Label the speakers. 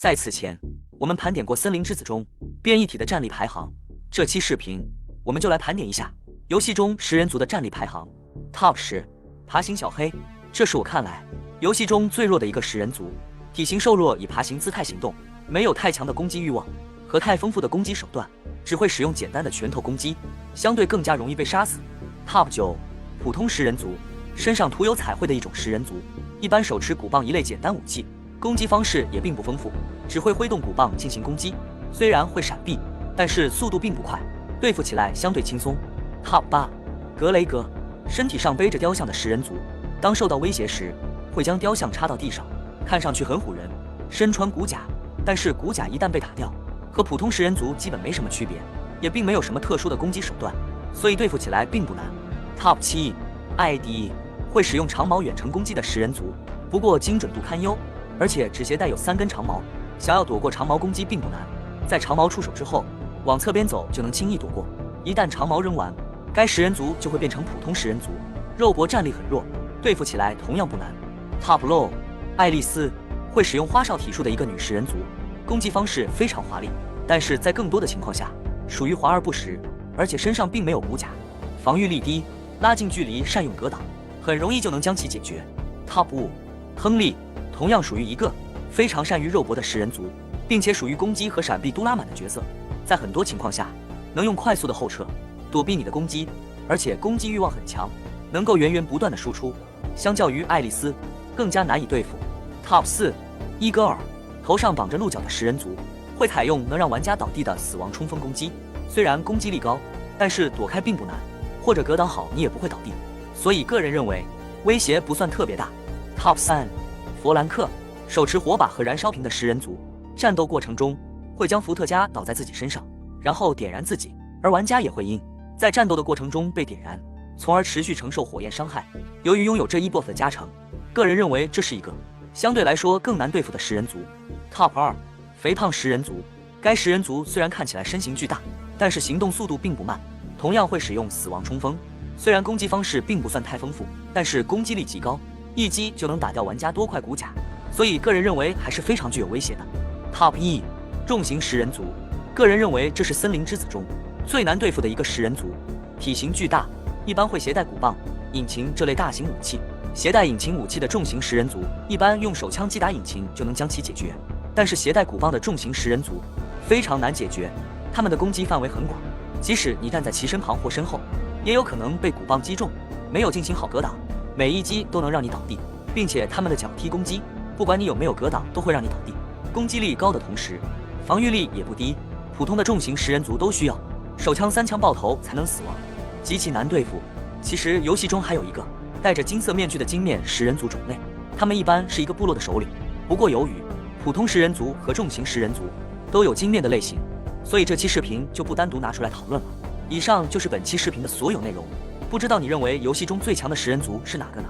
Speaker 1: 在此前，我们盘点过森林之子中变异体的战力排行，这期视频我们就来盘点一下游戏中食人族的战力排行。Top 10，爬行小黑，这是我看来游戏中最弱的一个食人族，体型瘦弱，以爬行姿态行动，没有太强的攻击欲望和太丰富的攻击手段，只会使用简单的拳头攻击，相对更加容易被杀死。Top 9，普通食人族，身上涂有彩绘的一种食人族，一般手持鼓棒一类简单武器，攻击方式也并不丰富，只会挥动鼓棒进行攻击，虽然会闪避，但是速度并不快，对付起来相对轻松。Top 8，格雷格，身体上背着雕像的食人族，当受到威胁时，会将雕像插到地上，看上去很唬人。身穿骨甲，但是骨甲一旦被打掉，和普通食人族基本没什么区别，也并没有什么特殊的攻击手段，所以对付起来并不难。Top 7，艾迪，会使用长矛远程攻击的食人族，不过精准度堪忧，而且只携带有3根长矛，想要躲过长矛攻击并不难，在长矛出手之后，往侧边走就能轻易躲过。一旦长矛扔完，该食人族就会变成普通食人族，肉搏战力很弱，对付起来同样不难。Top low， 爱丽丝，会使用花哨体术的一个女食人族，攻击方式非常华丽，但是在更多的情况下属于华而不实，而且身上并没有骨甲，防御力低，拉近距离善用格挡，很容易就能将其解决。Top 5，亨利，同样属于一个非常善于肉搏的食人族，并且属于攻击和闪避都拉满的角色，在很多情况下能用快速的后撤躲避你的攻击，而且攻击欲望很强，能够源源不断的输出，相较于爱丽丝更加难以对付。Top 4，伊戈尔，头上绑着鹿角的食人族，会采用能让玩家倒地的死亡冲锋攻击，虽然攻击力高，但是躲开并不难，或者格挡好你也不会倒地，所以个人认为威胁不算特别大。Top 3，弗兰克，手持火把和燃烧瓶的食人族，战斗过程中会将伏特加倒在自己身上，然后点燃自己，而玩家也会因在战斗的过程中被点燃，从而持续承受火焰伤害。由于拥有这一 buff 的加成，个人认为这是一个相对来说更难对付的食人族。Top 2，肥胖食人族，该食人族虽然看起来身形巨大，但是行动速度并不慢，同样会使用死亡冲锋，虽然攻击方式并不算太丰富，但是攻击力极高，一击就能打掉玩家多块骨甲，所以个人认为还是非常具有威胁的。Top 1，重型食人族，个人认为这是森林之子中最难对付的一个食人族，体型巨大，一般会携带鼓棒、引擎这类大型武器。携带引擎武器的重型食人族，一般用手枪击打引擎就能将其解决，但是携带鼓棒的重型食人族非常难解决，他们的攻击范围很广，即使你站在其身旁或身后，也有可能被鼓棒击中，没有进行好格挡，每一击都能让你倒地，并且他们的脚踢攻击，不管你有没有格挡都会让你倒地，攻击力高的同时防御力也不低，普通的重型食人族都需要手枪3枪爆头才能死亡，极其难对付。其实游戏中还有一个戴着金色面具的金面食人族种类，他们一般是一个部落的首领，不过由于普通食人族和重型食人族都有金面的类型，所以这期视频就不单独拿出来讨论了。以上就是本期视频的所有内容，不知道你认为游戏中最强的食人族是哪个呢？